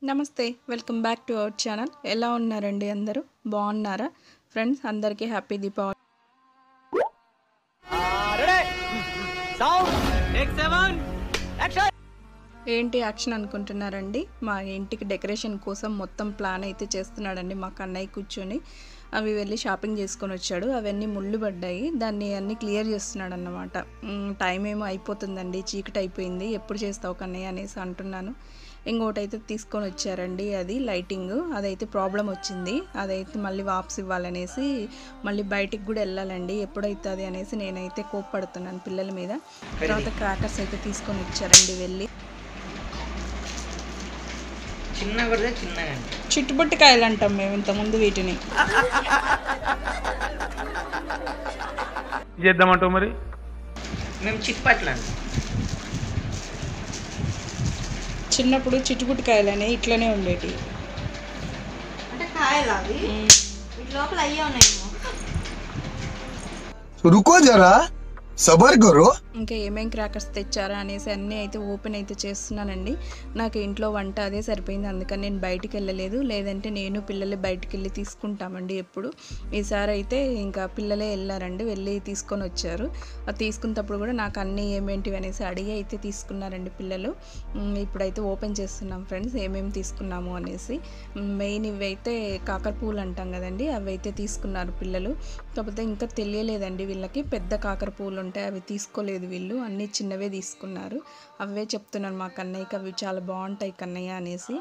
నమస్తే welcome back to our channel. ఎలా ఉన్నారండి అందరూ? బాగున్నారా ఫ్రెండ్స్? అందరికీ హ్యాపీ దీపావళి. ఏంటి యాక్షన్ అనుకుంటున్నారండి? మా ఇంటికి డెకరేషన్ కోసం మొత్తం ప్లాన్ అయితే చేస్తున్నాడండి మా కన్నయ్య కూర్చొని. అవి వెళ్ళి షాపింగ్ చేసుకొని వచ్చాడు. అవన్నీ ముళ్ళు పడ్డాయి, దాన్ని అన్నీ క్లియర్ చేస్తున్నాడు అన్నమాట. టైం ఏమో అయిపోతుందండి, చీకటి అయిపోయింది. ఎప్పుడు చేస్తావు కన్నయ్య అనేసి అంటున్నాను. ఇంకోటి అయితే తీసుకొని వచ్చారండి, అది లైటింగ్. అదైతే ప్రాబ్లం వచ్చింది, అదైతే మళ్ళీ వాపస్ ఇవ్వాలనేసి మళ్ళీ బయటికి కూడా వెళ్ళాలండి. ఎప్పుడైతుంది అనేసి నేనైతే కోప్పడుతున్నాను పిల్లల మీద. తర్వాత క్రాకర్స్ అయితే తీసుకొని వచ్చారండి వెళ్ళి. చిట్టుబొట్టికాయలు అంటాం మేము ఇంతకుముందు వీటిని. చేద్దామంటావు మరి? మేము చిట్పట్లు చిన్నప్పుడు చిట్టుబుట్టికాయలని ఇట్లనే ఉండేటి. అంటే కాయలు అవి వీటి లోపల అయ్యే ఉన్నాయేమో. रुको जरा सबर करो. ఇంకా ఏమేం క్రాకర్స్ తెచ్చారా అనేసి అన్నీ అయితే ఓపెన్ అయితే చేస్తున్నానండి. నాకు ఇంట్లో వంట అదే సరిపోయింది, అందుకని నేను బయటికి వెళ్ళలేదు. లేదంటే నేను పిల్లలే బయటికి వెళ్ళి తీసుకుంటామండి ఎప్పుడు. ఈసారి అయితే ఇంకా పిల్లలే వెళ్ళారండి, వెళ్ళి తీసుకొని వచ్చారు. అది తీసుకున్నప్పుడు కూడా నాకు అన్నీ ఏమేంటివి అనేసి అడిగి అయితే తీసుకున్నారండి పిల్లలు. ఇప్పుడైతే ఓపెన్ చేస్తున్నాం ఫ్రెండ్స్, ఏమేమి తీసుకున్నాము అనేసి. మెయిన్ ఇవి అయితే కాకర పూలు అంటాం కదండి, అవి అయితే తీసుకున్నారు పిల్లలు. కాకపోతే ఇంకా తెలియలేదండి వీళ్ళకి, పెద్ద కాకర పూలు ఉంటాయి అవి తీసుకోలేదు వీళ్ళు, అన్నీ చిన్నవే తీసుకున్నారు. అవే చెప్తున్నాను మా కన్నయ్యకి, అవి చాలా బాగుంటాయి కన్నయ్య అనేసి.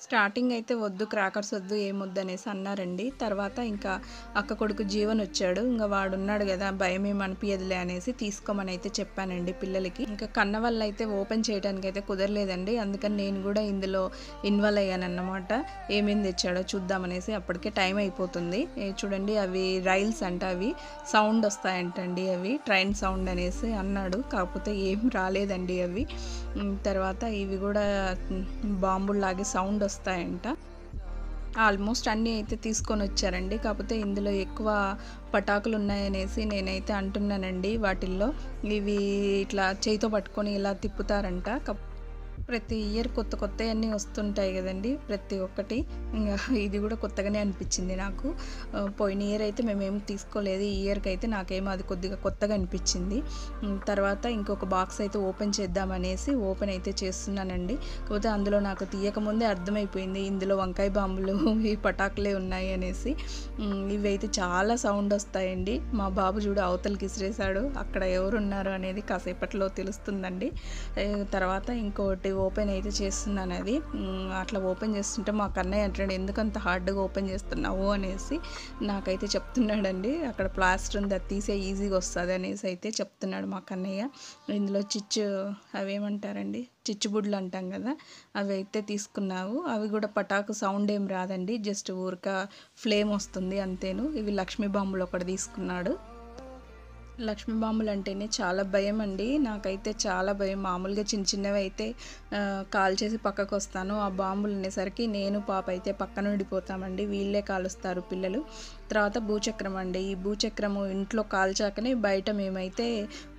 స్టార్టింగ్ అయితే వద్దు, క్రాకర్స్ వద్దు, ఏమొద్దు అనేసి అన్నారండి. తర్వాత ఇంకా అక్క కొడుకు జీవన్ వచ్చాడు, ఇంకా వాడు ఉన్నాడు కదా, భయం ఏమనిపించదులే అనేసి తీసుకోమని అయితే చెప్పానండి పిల్లలకి. ఇంకా కన్న వల్ల అయితే ఓపెన్ చేయడానికి అయితే కుదరలేదండి, అందుకని నేను కూడా ఇందులో ఇన్వాల్వ్ అయ్యానన్నమాట. ఏమేమి తెచ్చాడో చూద్దామనేసి. అప్పటికే టైం అయిపోతుంది. చూడండి, అవి రైల్స్ అంట, అవి సౌండ్ వస్తాయంటండి, అవి ట్రైన్ సౌండ్ అనేసి అన్నాడు. కాకపోతే ఏం రాలేదండి అవి. తర్వాత ఇవి కూడా బాంబుల్లాగే సౌండ్ వస్తాయంట. ఆల్మోస్ట్ అన్నీ అయితే తీసుకొని వచ్చారండి. కాకపోతే ఇందులో ఎక్కువ పటాకులు ఉన్నాయనేసి నేనైతే అంటున్నానండి. వాటిల్లో ఇవి ఇట్లా చేతితో పట్టుకొని ఇలా తిప్పుతారంట. ప్రతి ఇయర్ కొత్త కొత్త అన్నీ వస్తుంటాయి కదండి, ప్రతి ఒక్కటి. ఇంకా ఇది కూడా కొత్తగానే అనిపించింది నాకు. పోయిన ఇయర్ అయితే మేమేం తీసుకోలేదు, ఈ ఇయర్కి అయితే నాకేమో అది కొద్దిగా కొత్తగా అనిపించింది. తర్వాత ఇంకొక బాక్స్ అయితే ఓపెన్ చేద్దామనేసి ఓపెన్ అయితే చేస్తున్నానండి. కాకపోతే అందులో నాకు తీయకముందే అర్థమైపోయింది ఇందులో వంకాయ బాంబులు ఈ పటాకులే ఉన్నాయి అనేసి. ఇవి అయితే చాలా సౌండ్ వస్తాయండి. మా బాబు చూడు అవతలకి విసిరేశాడు, అక్కడ ఎవరున్నారు అనేది కాసేపట్లో తెలుస్తుందండి. తర్వాత ఇంకోటి ఓపెన్ అయితే చేస్తున్నాను. అది అట్లా ఓపెన్ చేస్తుంటే మా కన్నయ్య అంటాడు, ఎందుకంత హార్డ్గా ఓపెన్ చేస్తున్నావు అనేసి నాకైతే చెప్తున్నాడండి. అక్కడ ప్లాస్టర్ ఉంది, అది తీసే ఈజీగా వస్తుంది అనేసి అయితే చెప్తున్నాడు మా కన్నయ్య. ఇందులో అవేమంటారండి, చిచ్చుబుడ్లు అంటాం కదా, అవి అయితే తీసుకున్నావు. అవి కూడా పటాకు సౌండ్ ఏం రాదండి, జస్ట్ ఊరిక ఫ్లేమ్ వస్తుంది అంతేను. ఇవి లక్ష్మీ బాంబులు ఒకటి తీసుకున్నాడు. లక్ష్మీ బాంబులు అంటేనే చాలా భయం అండి, నాకైతే చాలా భయం. మామూలుగా చిన్న చిన్నవి అయితే కాల్ చేసి పక్కకు వస్తాను, ఆ బాంబులు అనేసరికి నేను పాప అయితే పక్కన విడిపోతామండి, వీళ్ళే కాలుస్తారు పిల్లలు. తర్వాత భూచక్రం అండి, ఈ భూచక్రము ఇంట్లో కాల్చాకనే బయట మేమైతే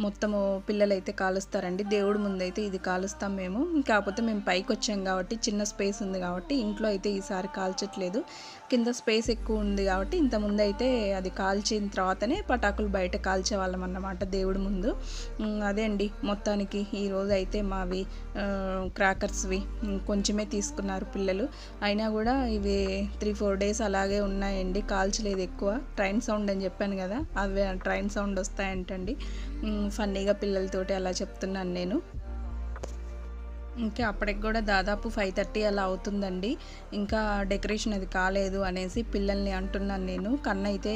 మొత్తము పిల్లలైతే కాలుస్తారండి. దేవుడి ముందైతే ఇది కాలుస్తాం మేము. కాకపోతే మేము పైకి వచ్చాం కాబట్టి చిన్న స్పేస్ ఉంది కాబట్టి ఇంట్లో అయితే ఈసారి కాల్చట్లేదు. కింద స్పేస్ ఎక్కువ ఉంది కాబట్టి ఇంతకుముందు అయితే అది కాల్చిన తర్వాతనే పటాకులు బయట కాల్చేవాళ్ళం అన్నమాట దేవుడి ముందు. అదే అండి మొత్తానికి ఈరోజు అయితే మావి క్రాకర్స్వి కొంచెమే తీసుకున్నారు పిల్లలు. అయినా కూడా ఇవి 3-4 డేస్ అలాగే ఉన్నాయండి, కాల్చలేదు ఎక్కువ. ట్రైన్ సౌండ్ అని చెప్పాను కదా, అవి ట్రైన్ సౌండ్ వస్తాయంటండి. ఫన్నీగా పిల్లలతోటి అలా చెప్తున్నాను నేను. ఇంకా అప్పటికి కూడా దాదాపు 5:30 అలా అవుతుందండి. ఇంకా డెకరేషన్ అది కాలేదు అనేసి పిల్లల్ని అంటున్నాను నేను. కన్న అయితే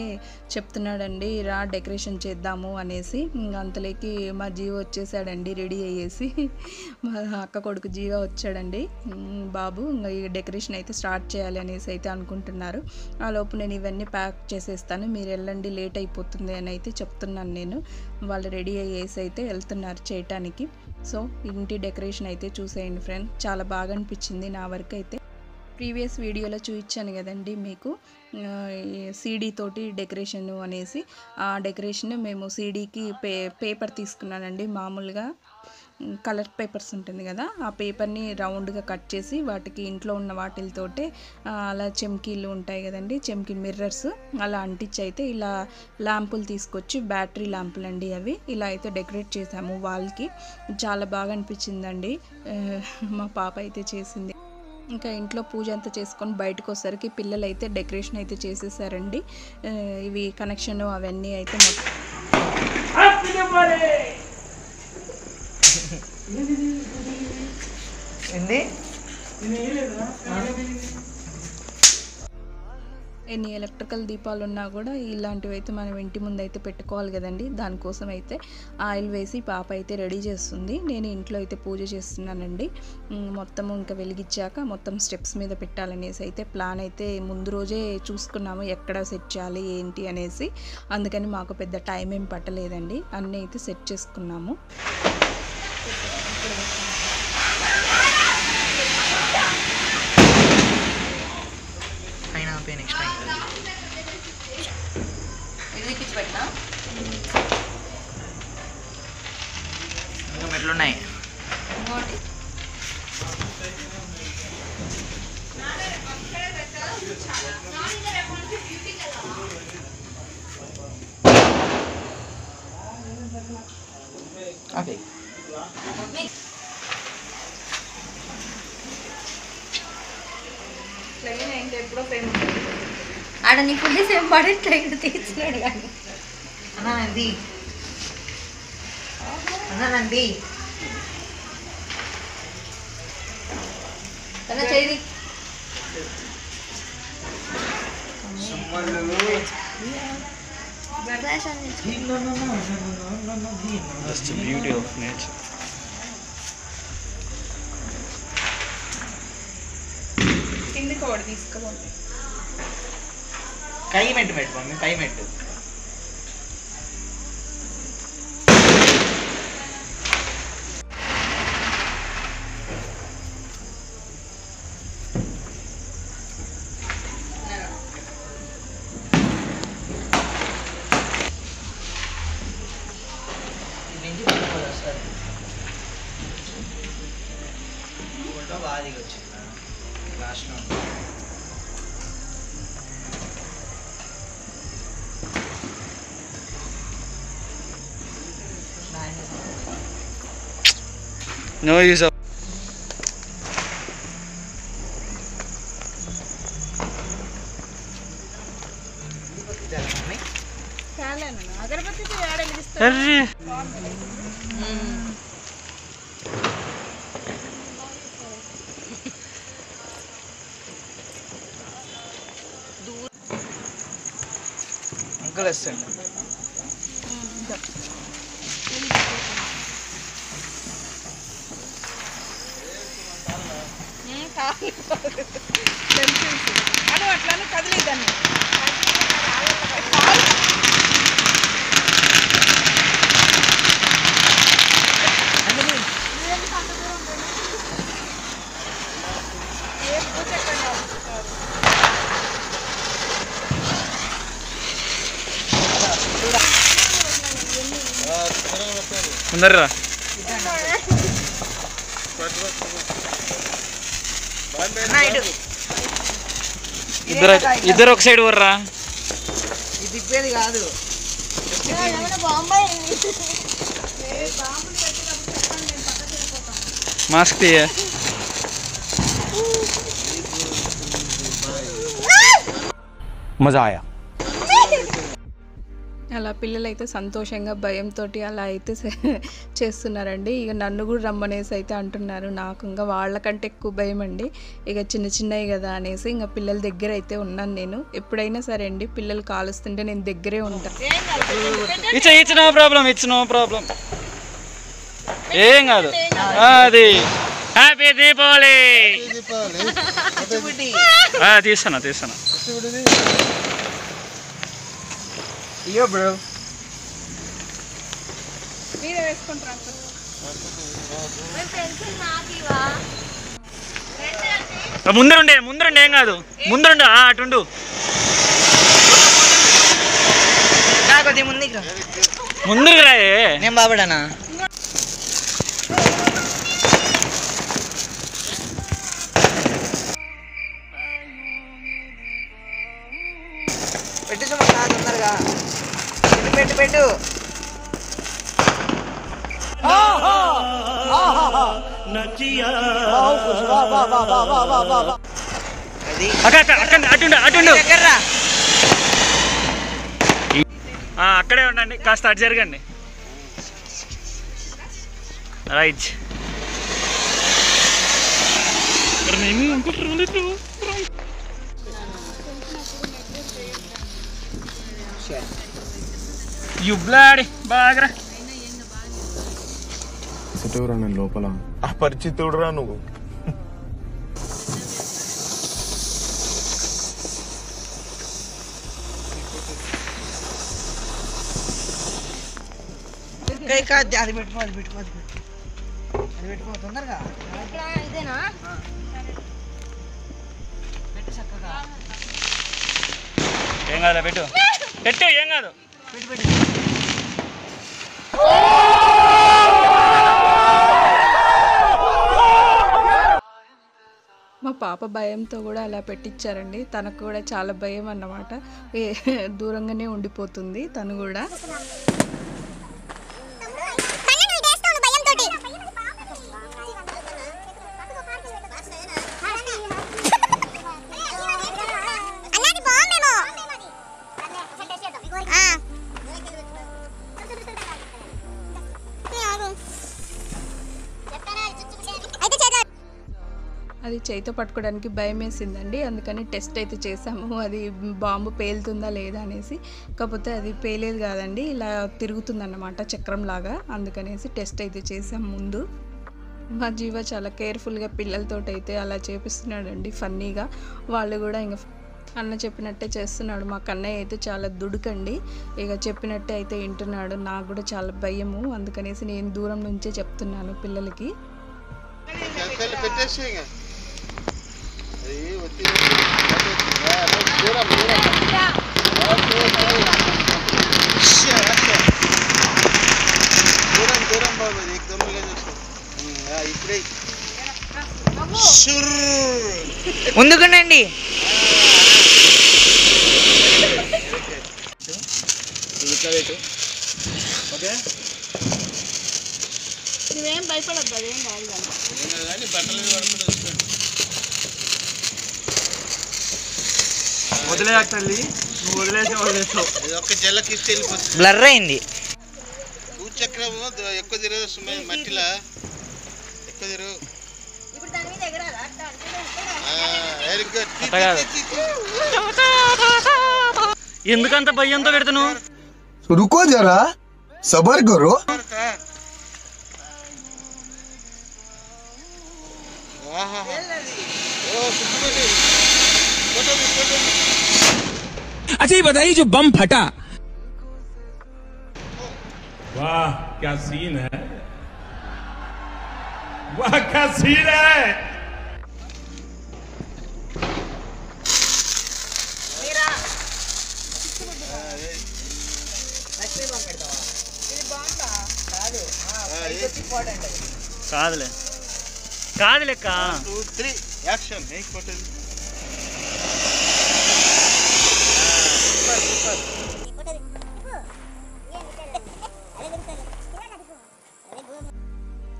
చెప్తున్నాడండి, రా డెకరేషన్ చేద్దాము అనేసి. అంతలోకి మా జీవ వచ్చేసాడండి రెడీ అయ్యేసి. మా అక్క కొడుకు జీవ వచ్చాడండి. బాబు ఇంకా ఈ డెకరేషన్ అయితే స్టార్ట్ చేయాలి అనేసి అయితే అనుకుంటున్నారు. ఆ లోపు నేను ఇవన్నీ ప్యాక్ చేసేస్తాను, మీరు వెళ్ళండి, లేట్ అయిపోతుంది అని అయితే చెప్తున్నాను నేను. వాళ్ళు రెడీ అయ్యేసి అయితే వెళ్తున్నారు చేయటానికి. సో ఇంటి డెకరేషన్ అయితే చూసేయండి ఫ్రెండ్, చాలా బాగా అనిపించింది నా వరకు అయితే. ప్రీవియస్ వీడియోలో చూపించాను కదండి మీకు సీడీ తోటి డెకరేషన్ అనేసి. ఆ డెకరేషన్ మేము సీడీకి పేపర్ తీసుకున్నానండి. మామూలుగా కలర్ పేపర్స్ ఉంటుంది కదా, ఆ పేపర్ని రౌండ్గా కట్ చేసి వాటికి ఇంట్లో ఉన్న వాటితోటే అలా చెమ్కీలు ఉంటాయి కదండి, చెమ్కీ మిర్రర్స్ అలా అంటించి అయితే ఇలా ల్యాంపులు తీసుకొచ్చి, బ్యాటరీ ల్యాంపులు అండి అవి, ఇలా అయితే డెకరేట్ చేసాము వాల్కి. చాలా బాగా అనిపించిందండి, మా పాప అయితే చేసింది. ఇంకా ఇంట్లో పూజ అంతా చేసుకొని బయటకు వచ్చేసరికి పిల్లలు అయితే డెకరేషన్ అయితే చేసేసారండి. ఇవి కనెక్షన్ అవన్నీ అయితే మొత్తం ఎన్ని ఎలక్ట్రికల్ దీపాలు ఉన్నా కూడా ఇలాంటివి అయితే మనం ఇంటి ముందు అయితే పెట్టుకోవాలి కదండి. దానికోసం అయితే ఆయిల్ వేసి పాప అయితే రెడీ చేస్తుంది. నేను ఇంట్లో అయితే పూజ చేస్తున్నానండి. మొత్తం ఇంకా వెలిగించాక మొత్తం స్టెప్స్ మీద పెట్టాలనేసి అయితే ప్లాన్ అయితే ముందు రోజే చూసుకున్నాము, ఎక్కడ సెట్ చేయాలి ఏంటి అనేసి. అందుకని మాకు పెద్ద టైం ఏం పట్టలేదండి, అన్నీ అయితే సెట్ చేసుకున్నాము. ఎట్లున్నాయి ఓకే. ఆడ నీ పోలీస్ ఏం పడట్లే తీసినాడు కానీ అన్నానండి అన్నానండి తన చేయి That's the beauty of nature. కిందకి ఒకటి తీసుకోవాలి. కై మెట్టు పెట్టు మమ్మీ, కై మెట్టు. బాగా దిగొచ్చింది లాస్ట్లో. No use of agarbatti Arre. Uncle వస్తుంది. అను అట్లానే కదిలేదాన్ని. ముందర్రా ఇద్దరు ఒక సైడ్ వర్రా. ఇది తిప్పేది కాదు. మాస్క్ తీయ. मजा आया. అలా పిల్లలైతే సంతోషంగా భయంతో అలా అయితే చేస్తున్నారండి. ఇక నన్ను కూడా రమ్మనేసి అయితే అంటున్నారు. నాకు ఇంకా వాళ్ళకంటే ఎక్కువ భయం అండి. ఇక చిన్న చిన్నవి కదా అనేసి ఇంకా పిల్లల దగ్గర అయితే ఉన్నాను నేను. ఎప్పుడైనా సరే అండి పిల్లలు కాలుస్తుంటే నేను దగ్గరే ఉంటాను. It's no problem, it's no problem, ఏం కాదు. అది హ్యాపీ దీపావళి. తీస్తాను తీస్తాను. ఇయో బ్రో మీరే వేసుకుంటారా? ముందరుండే ఏం కాదు. ముందరుండు అటుండు. కొద్ది ముందుకు ముందుకు రాయే. నేను బాబడానా అటుండు అక్కడే ఉండండి, కాస్త అటు జరగండి. రైట్ యుబ్లాడి బాగా నేను లోపల అపరిచితుడురా నువ్వు. అది పెట్టుకో తొందరగా. ఇదేనా ఏం కాదు, పెట్టు పెట్టు, ఏం కాదు. మా పాప భయంతో కూడా అలా పెట్టించారండి. తనకు కూడా చాలా భయం అన్నమాట. దూరంగానే ఉండిపోతుంది తను కూడా. అది చేతితో పట్టుకోవడానికి భయం వేసిందండి. అందుకని టెస్ట్ అయితే చేసాము, అది బాంబు పేలుతుందా లేదా అనేసి. కాకపోతే అది పేలేదు కాదండి, ఇలా తిరుగుతుందన్నమాట చక్రంలాగా. అందుకనేసి టెస్ట్ అయితే చేసాం ముందు. మా జీవ చాలా కేర్ఫుల్గా పిల్లలతో అయితే అలా చేపిస్తున్నాడండి, ఫన్నీగా. వాళ్ళు కూడా ఇంకా అన్న చెప్పినట్టే చేస్తున్నాడు. మా కన్నయ్య అయితే చాలా దుడుకండి, ఇక చెప్పినట్టే అయితే వింటున్నాడు. నాకు కూడా చాలా భయము, అందుకనేసి నేను దూరం నుంచే చెప్తున్నాను పిల్లలకి. ముందుకునండి. నువ్వేం భయపడద్దు, అదేం కాదు వదిలే తల్లి, నువ్వు వదిలేసావు. బ్లర్ అయింది. చక్రం ఎక్కువ తిరగదు, మట్టిలా ఎక్కువ తిరగదు. ఎందుకంత భయంతో పెడతాను? रुको जरा सबर करो. अच्छा ये बताइए जो बम फटा, वाह क्या सीन है, वाह क्या सीन है. కాదులే కాదులే కా 2 3 యాక్షన్.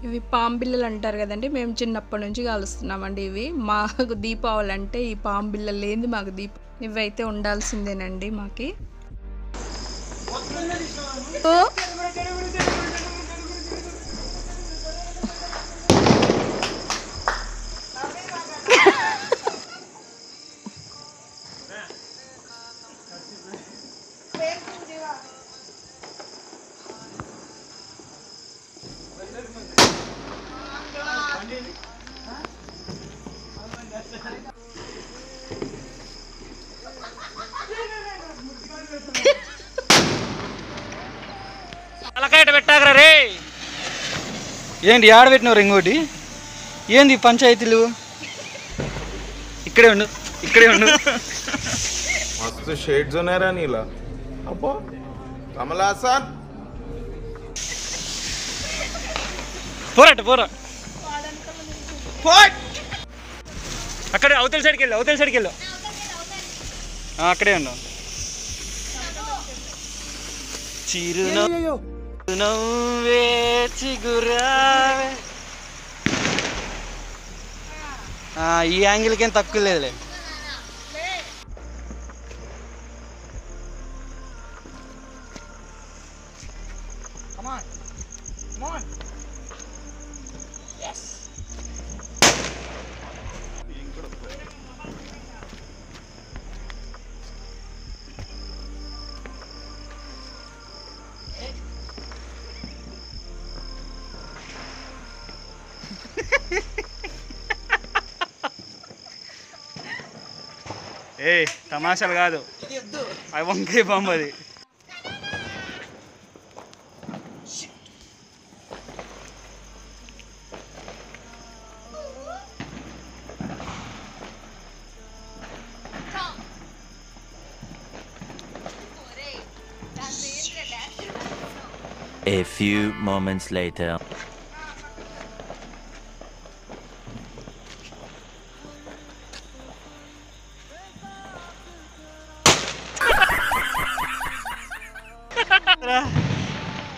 ఇవి పాంబిల్లలు అంటారు కదండి, మేము చిన్నప్పటి నుంచి కాలుస్తున్నామండి ఇవి. మాకు దీపావళి అంటే ఈ పాంబిల్లలు లేనిది మాకు ఇవైతే ఉండాల్సిందేనండి మాకి. తలకాయట పెట్టాకరా రే. ఏంటి ఆడ పెట్టినవారు ఇంకోటి? ఏంది పంచాయతీలు? ఇక్కడే ఉండు, ఇక్కడే ఉండు. मस्त शेड्स ఉన్నారా నీలా? అబ్బో కమల్ హాసన్ పోరాట పోరా. అక్కడే అవతల సైడ్కి వెళ్ళు, అవతల సైడ్కి వెళ్ళు. అక్కడే ఉన్నావు. చిరునవ్వే చిగురావే ఈ యాంగిల్కి ఏం తక్కువ లేదులే. ఏ తమాషాలు కాదు, అవి వంకాయ బాంబు అది. A few moments later.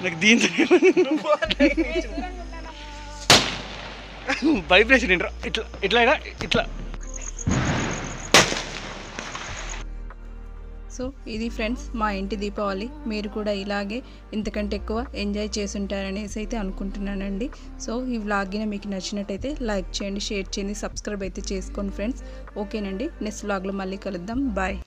నాకు దీంతో వైబ్రేషన్ ఏంట్రా, ఇట్లా ఇట్లా ఇట్లా. సో ఇది ఫ్రెండ్స్ మా ఇంటి దీపావళి. మీరు కూడా ఇలాగే ఇంతకంటే ఎక్కువ ఎంజాయ్ చేసుంటారనేసి అయితే అనుకుంటున్నానండి. సో ఈ వ్లాగ్ మీకు నచ్చినట్టయితే లైక్ చేయండి, షేర్ చేయండి, సబ్స్క్రైబ్ అయితే చేసుకోండి ఫ్రెండ్స్. ఓకేనండి, నెక్స్ట్ వ్లాగ్లో మళ్ళీ కలుద్దాం. బాయ్.